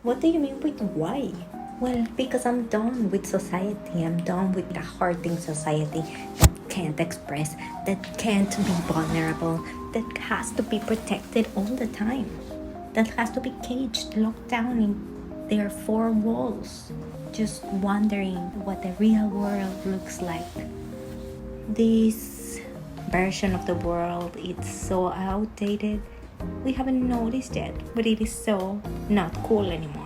What do you mean with why? Well, because I'm done with society. I'm done with the hurting society that can't express, that can't be vulnerable, that has to be protected all the time, that has to be caged, locked down in their four walls, just wondering what the real world looks like. This version of the world, it's so outdated. We haven't noticed yet, but it is so not cool anymore.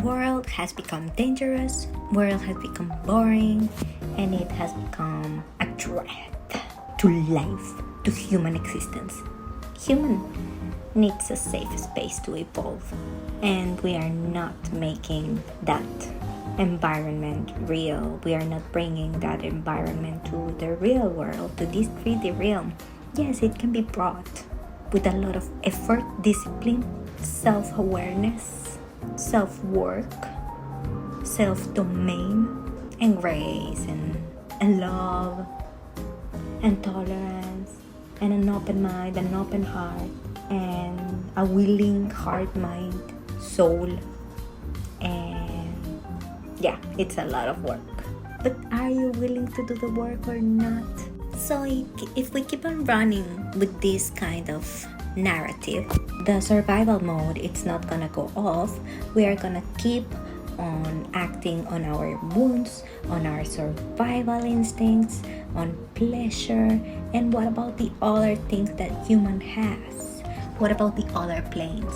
World has become dangerous, world has become boring, and it has become a threat to life, to human existence. Human needs a safe space to evolve, and we are not making that environment real. We are not bringing that environment to the real world, to this 3D realm. Yes, it can be brought with a lot of effort, discipline, self-awareness, self-work, self-domain, and grace, and love, and tolerance, and an open mind, an open heart, and a willing heart, mind, soul, and yeah, it's a lot of work. But are you willing to do the work or not? So if we keep on running with this kind of narrative, the survival mode, it's not gonna go off. We are gonna keep on acting on our wounds, on our survival instincts, on pleasure. And what about the other things that human has? What about the other planes?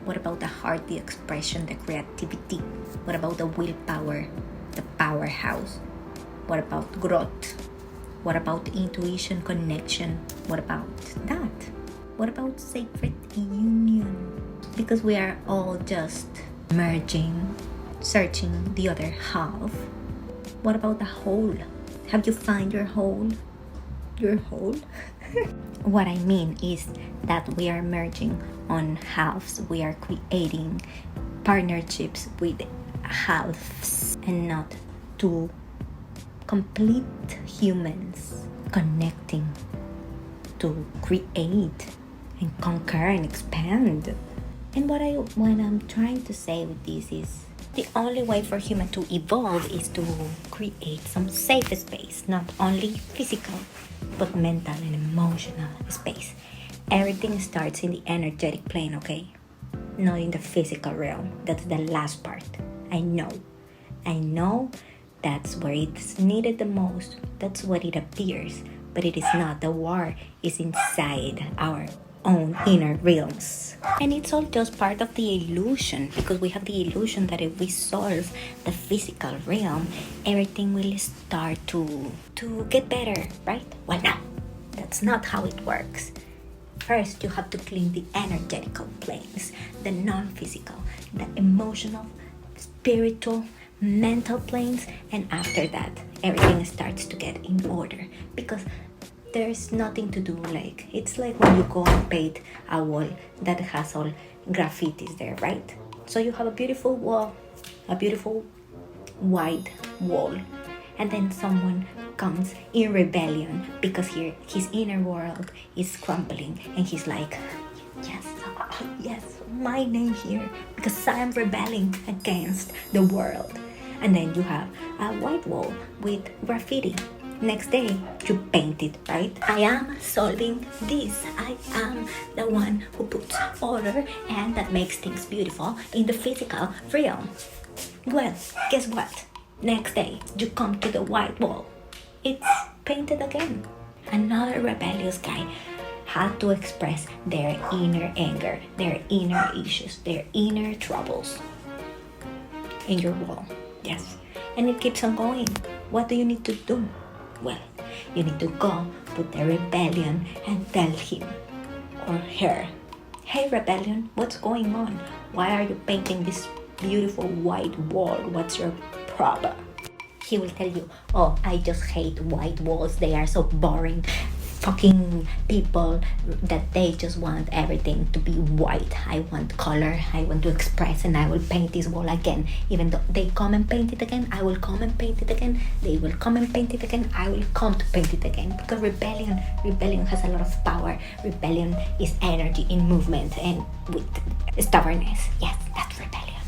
What about the heart, the expression, the creativity? What about the willpower, the powerhouse? What about growth? What about intuition, connection? What about that? What about sacred union? Because we are all just merging, searching the other half. What about the whole? Have you found your whole? Your whole? What I mean is that we are merging on halves. We are creating partnerships with halves and not two complete humans connecting to create and conquer and expand. And what I'm trying to say with this is the only way for human to evolve is to create some safe space, not only physical but mental and emotional space. Everything starts in the energetic plane, okay? Not in the physical realm. That's the last part. I know that's where it's needed the most. That's what it appears. But it is not. The war is inside our own inner realms. And it's all just part of the illusion, because we have the illusion that if we solve the physical realm, everything will start to get better, right? Well, no, that's not how it works. First, you have to clean the energetical planes, the non-physical, the emotional, spiritual, mental planes, and after that, everything starts to get in order, because there's nothing to do. Like, it's like when you go and paint a wall that has all graffitis there, right? So you have a beautiful wall, a beautiful white wall, and then someone comes in rebellion because his inner world is crumbling, and he's like, yes, my name here, because I am rebelling against the world. And then you have a white wall with graffiti. Next day, you paint it, right? I am solving this. I am the one who puts order and that makes things beautiful in the physical realm. Well, guess what? Next day, you come to the white wall. It's painted again. Another rebellious guy had to express their inner anger, their inner issues, their inner troubles in your wall. Yes. And it keeps on going. What do you need to do? Well, you need to go to the rebellion and tell him or her, hey rebellion, what's going on? Why are you painting this beautiful white wall? What's your problem? He will tell you, oh, I just hate white walls. They are so boring. Fucking people that they just want everything to be white. I want color. I want to express, and I will paint this wall again. Even though they come and paint it again, I will come and paint it again. They will come and paint it again. I will come to paint it again. Because rebellion has a lot of power. Rebellion is energy in movement and with stubbornness. Yes, that's rebellion.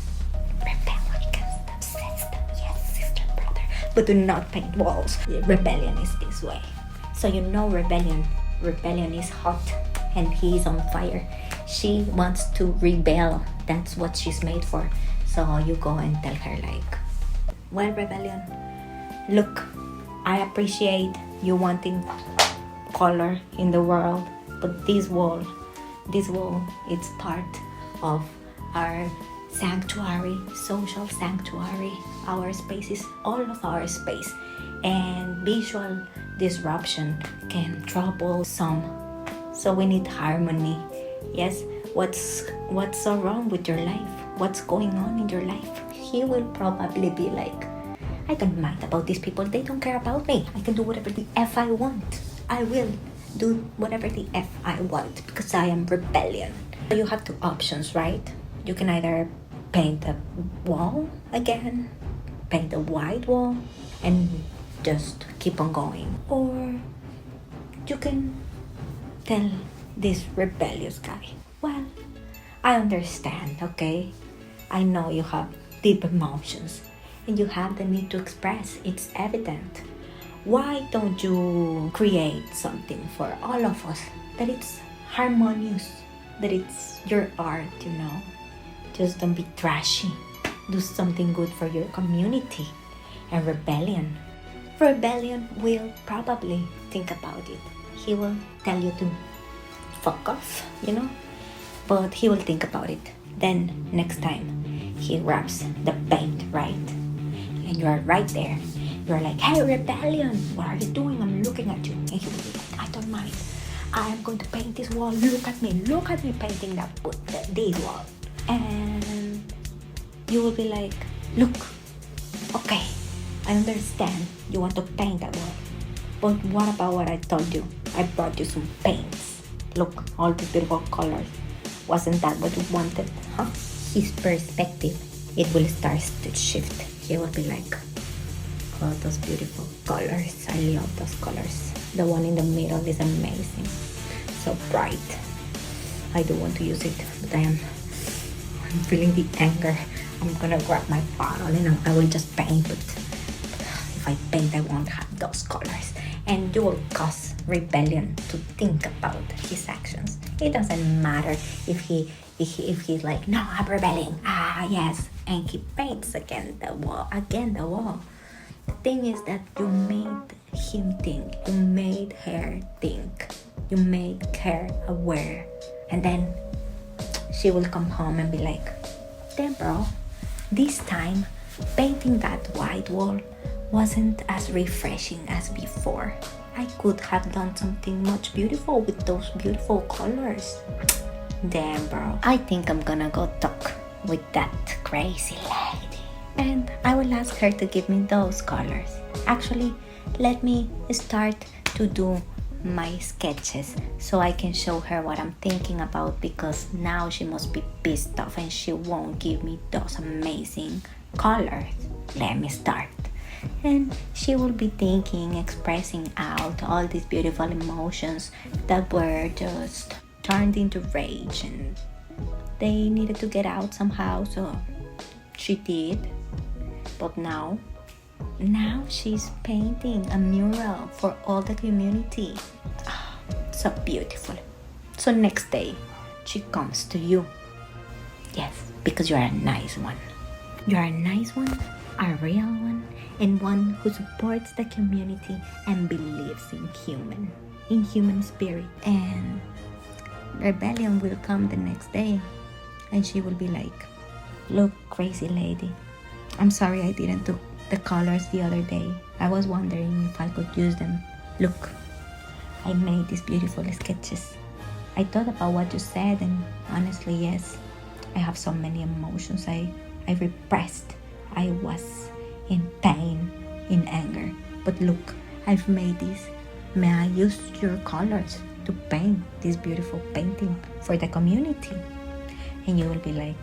but do not paint walls. Rebellion is this way. So you know rebellion is hot and he is on fire. She wants to rebel. That's what she's made for. So you go and tell her like, well, Rebellion, look, I appreciate you wanting color in the world, but this wall, it's part of our sanctuary, social sanctuary. Our space is all of our space, and visual disruption can trouble some. So we need harmony. Yes, what's so wrong with your life? What's going on in your life? He will probably be like, I don't mind about these people. They don't care about me. I can do whatever the F I want. I will do whatever the F I want because I am rebellion. So you have two options, right? You can either paint a wall again, paint a white wall, and just keep on going. Or you can tell this rebellious guy, well, I understand, okay? I know you have deep emotions and you have the need to express. It's evident. Why don't you create something for all of us that it's harmonious, that it's your art, you know? Just don't be trashy. Do something good for your community. And Rebellion will probably think about it. He will tell you to fuck off, you know? But he will think about it. Then next time he grabs the paint, right? And you're right there. You're like, hey, Rebellion, what are you doing? I'm looking at you. And he will be like, I don't mind. I am going to paint this wall. Look at me painting this wall. And you will be like, look, okay, I understand you want to paint that wall. But what about what I told you? I brought you some paints. Look, all these beautiful colors. Wasn't that what you wanted, huh? His perspective, it will start to shift. He will be like, oh, those beautiful colors. I love those colors. The one in the middle is amazing. So bright. I do want to use it, but I'm feeling the anger. I'm gonna grab my bottle and I will just paint, but if I paint, I won't have those colors. And you will cause Rebellion to think about his actions. It doesn't matter if he's like, no, I'm rebelling. Yes, and he paints again the wall. The thing is that you made him think. You made her think. You made her aware. And then she will come home and be like, damn, bro, this time painting that white wall wasn't as refreshing as before. I could have done something much beautiful with those beautiful colors. Damn, bro. I think I'm gonna go talk with that crazy lady. And I will ask her to give me those colors. Actually, let me start to do my sketches so I can show her what I'm thinking about, because now she must be pissed off and she won't give me those amazing colors. Let me start. And she will be thinking, expressing out all these beautiful emotions that were just turned into rage and they needed to get out somehow, so she did. But now she's painting a mural for all the community. So beautiful. So next day she comes to you. Yes, because you're a nice one. You're a nice one, a real one, and one who supports the community and believes in human spirit. And Rebellion will come the next day and she will be like, look, crazy lady, I'm sorry I didn't do the colors the other day. I was wondering if I could use them. Look, I made these beautiful sketches. I thought about what you said, and honestly, yes, I have so many emotions I repressed. I was in pain, in anger. But look, I've made this. May I use your colors to paint this beautiful painting for the community? And you will be like,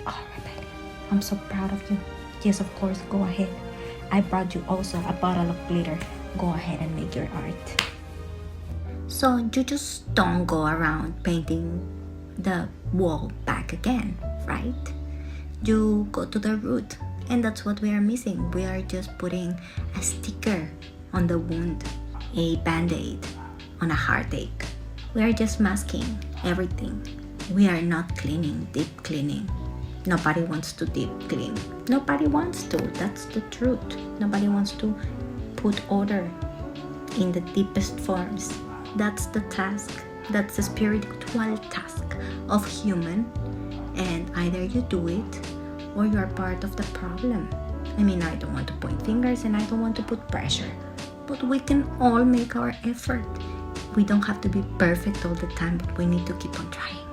oh, Rebellion, I'm so proud of you. Yes, of course, go ahead. I brought you also a bottle of glitter. Go ahead and make your art. So you just don't go around painting the wall back again, right? You go to the root And that's what we are missing. We are just putting a sticker on the wound, a band-aid on a heartache. We are just masking everything. We are not cleaning, deep cleaning. Nobody wants to deep clean. Nobody wants to. That's the truth. Nobody wants to put order in the deepest forms. That's the task. That's the spiritual task of human. And either you do it or you are part of the problem. I mean, I don't want to point fingers and I don't want to put pressure. But we can all make our effort. We don't have to be perfect all the time, but we need to keep on trying.